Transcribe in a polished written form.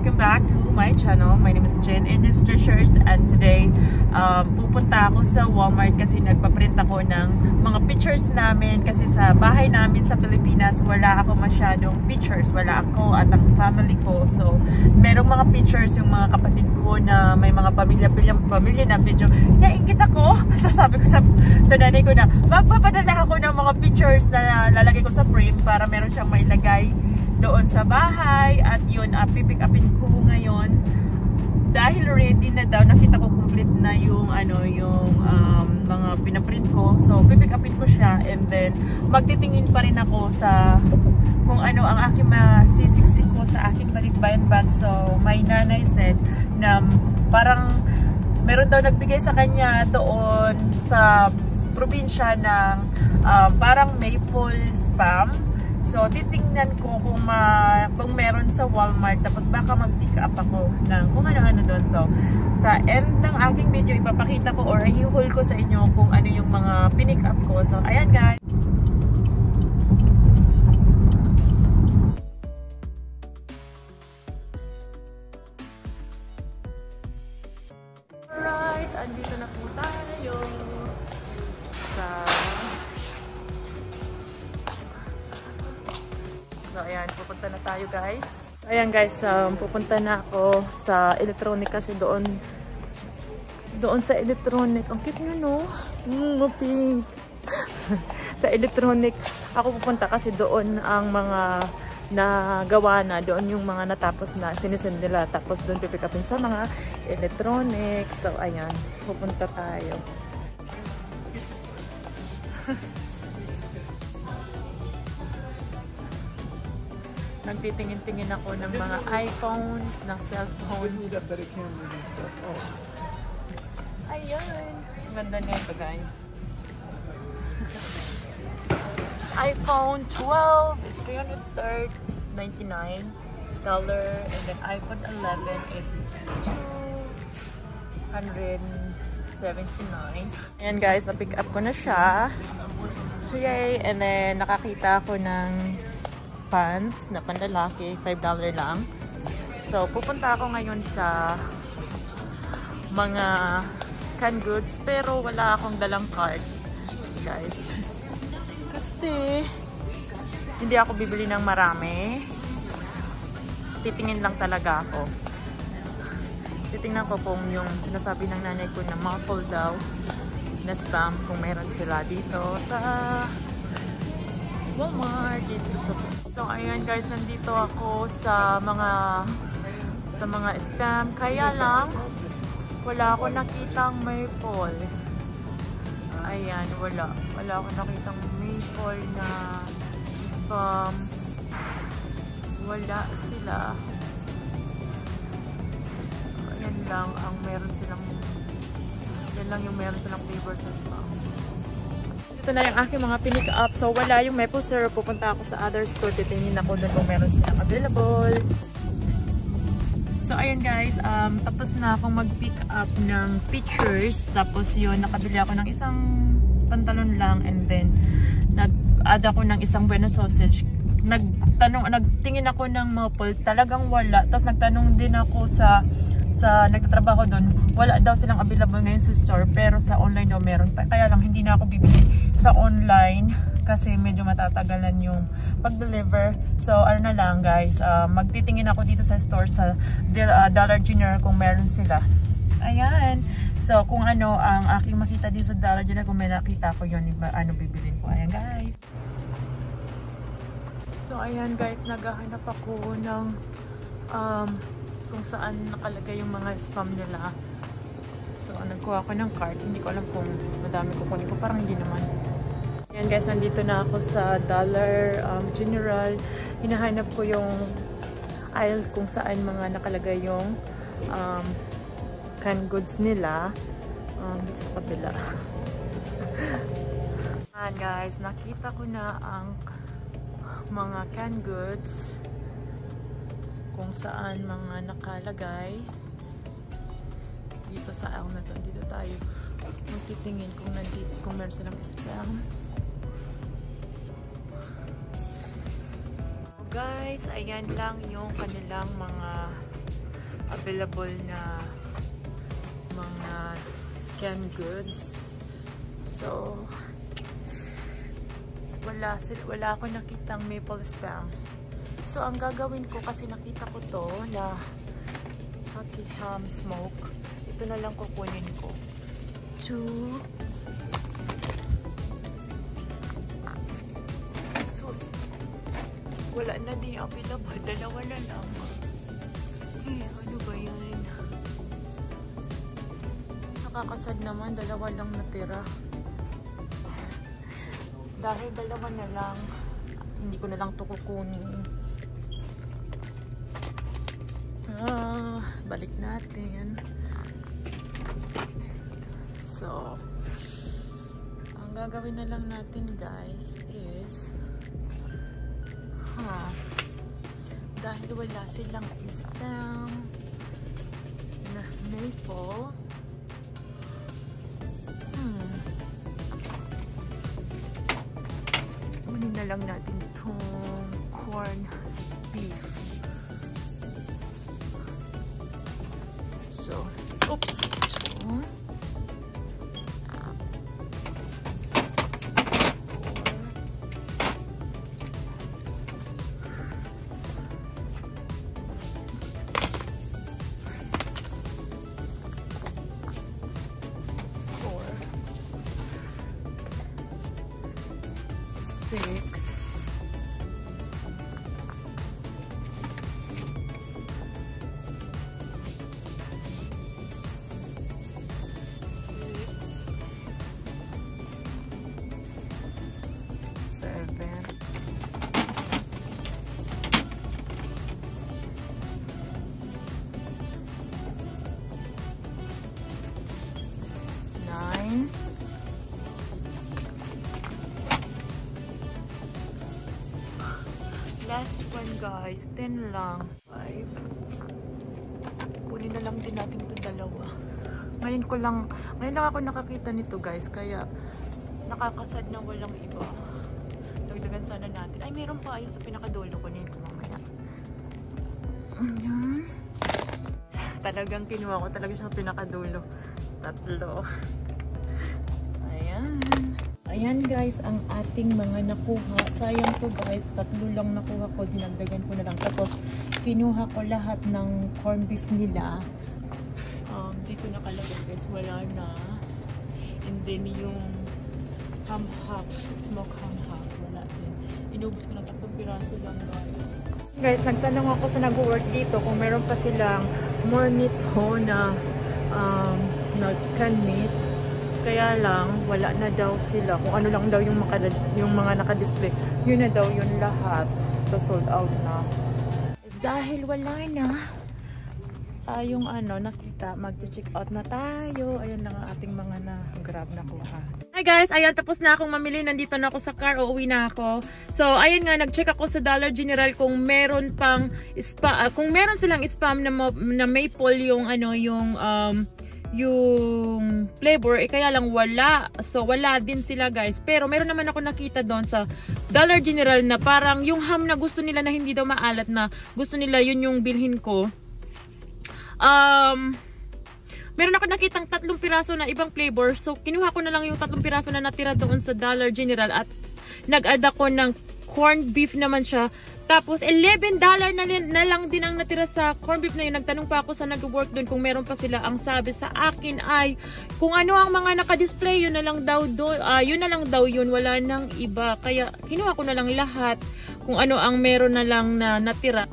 welcome back to my channel. My name is Jen Edits Treasures, and today pupunta ako sa Walmart kasi nagpaprint ako ng mga pictures namin kasi sa bahay namin sa Pilipinas wala ako masyadong pictures, wala ako at ang family ko. So merong mga pictures yung mga kapatid ko na may mga pamilya na video. Naingit ako, sasabi ko sa nanay ko na magpapadala ako ng mga pictures na lalagay ko sa frame para meron siyang mailagay doon sa bahay. At yun, pipick upin ko ngayon dahil ready na daw, nakita ko complete na yung mga pinaprint ko. So pipick upin ko siya, and then magtitingin pa rin ako sa kung ano ang aking masisiksik ko sa aking balikbayan bag. So my nanay said na parang meron daw nagbigay sa kanya doon sa probinsya ng parang maple spam. So titingnan ko kung meron sa Walmart, tapos baka mag-pick up ako ng kung ano-ano doon. So sa end ng aking video ipapakita ko or i-haul ko sa inyo kung ano yung mga pinick up ko. So ayan guys. Alright, andito na po tayo sa So ayan, pupunta na tayo guys. Ayan guys, pupunta na ako sa electronic kasi doon sa electronic. Ang cute nyo no? Pink. Sa electronic ako pupunta kasi doon ang mga nagawa na. Doon yung mga natapos na sinisend nila. Tapos doon pipick upin sa mga electronic. So ayan, pupunta tayo. Nagtitingin-tingin ako ng mga iPhones, ng cellphone. Ayan. Ganda nito guys. iPhone 12 is $399. And then iPhone 11 is $279. Ayan guys, na-pick up ko na siya. Yay! And then nakakita ako ng pants na pandalaki, $5 lang. So pupunta ako ngayon sa mga canned goods, pero wala akong dalang card guys kasi hindi ako bibili ng marami. Titingin lang talaga ako. Titingnan ko kung yung sinasabi ng nanay ko na muffled daw na spam, kung meron sila dito sa Walmart dito sa. So ayan guys, nandito ako sa mga spam, kaya lang wala ako nakitang maple. Ayan, wala ako nakitang maple na spam. Wala sila. Ayan lang ang meron silang, yan lang yung meron silang flavor sa spam. Ito na yung aking mga pinick up. So wala yung maple syrup. Pupunta ako sa other store. Titingin ako doon kung meron silang available. So ayun guys, tapos na akong mag-pick up ng pictures. Tapos yun, nakabili ako ng isang pantalon lang, and then nag-add ako ng isang Bueno sausage. Nagtingin ako ng maple, talagang wala. Tapos nagtanong din ako sa nagtatrabaho doon, wala daw silang available ngayon sa store, pero sa online daw meron pa. Kaya lang hindi na ako bibili sa online kasi medyo matatagalan yung pag-deliver. So ano na lang guys, magtitingin ako dito sa store sa Dollar General kung meron sila. Ayan. So kung ano ang aking makita dito sa Dollar General, kung may nakita ko yun, ano bibilin ko. Ayan guys. So ayan guys, naghahanap ako ng kung saan nakalagay yung mga spam nila. So nagkuha ako ng card. Hindi ko alam kung madami ko kunin ko. Parang hindi naman. Ayan guys, nandito na ako sa Dollar General. Hinahanap ko yung aisle kung saan mga nakalagay yung canned goods nila. Dito sa kabila. Ayan guys, nakita ko na ang mga canned goods kung saan mga nakalagay dito sa aisle na to. Dito tayo magtitingin kung meron silang spam. Guys, ayan lang yung kanilang mga available na mga canned goods. So, wala ako nakitang maple spam. So, ang gagawin ko, kasi nakita ko to na Happy Ham Smoke. Ito na lang kukunin ko. 2. Sus. Wala na din available. Dalawa na lang. Ano ba yan? Nakakasad naman. Dalawa lang natira. Dahil dalawa na lang, hindi ko na lang ito kukunin. Balik natin. So, ang gagawin na lang natin guys is dahil wala silang spam na maple, kunin na lang natin itong corn beef. So, oops. Last one guys, 10 lang. 5. Kunin na lang din natin itong dalawa. Ngayon lang ako nakakita nito guys, kaya nakakasad na walang iba. Dagdagan sana natin. Ay, meron pa ayos sa pinakadulo. Kunin ko mamaya. Ayan. Talagang kinuha ko talaga siya sa pinakadulo. 3. Ayan. Ayan guys, ang ating mga nakuha. Sayang to guys, 3 lang nakuha ko. Dinagdagan ko na lang. Tapos, kinuha ko lahat ng corn beef nila. Dito nakalagay guys, wala na. And then yung ham hock, smoke ham hock, wala din. Inubos ko na 3 piraso lang guys. Guys, nagtanong ako sa nag-work dito kung meron pa silang more meat ho na canned meat. Kaya lang, wala na daw sila. Kung ano lang daw yung mga naka-display. Yun na daw yun lahat. So, sold out na. Is dahil wala na tayong nakita, mag-check out na tayo. Ayan lang ang ating mga na-grab na kuha. Hi guys! Ayan, tapos na akong mamili. Nandito na ako sa car. Uuwi na ako. So, ayan nga, nag-check ako sa Dollar General kung meron pang kung meron silang spam na maple yung flavor, kaya lang wala. So, wala din sila guys. Pero, meron naman ako nakita doon sa Dollar General na parang yung ham na gusto nila na hindi daw maalat na gusto nila, yun yung bilhin ko. Meron ako nakitang 3 piraso na ibang flavor. So, kinuha ko na lang yung 3 piraso na natira doon sa Dollar General at nag-add ako ng corned beef naman siya. Tapos, $11 na lang din ang natira sa corned beef na yun. Nagtanong pa ako sa nag-work doon kung meron pa sila. Ang sabi sa akin ay, kung ano ang mga naka-display, yun na lang daw yun. Wala nang iba. Kaya, kinuha ko na lang lahat kung ano ang meron na lang na natira.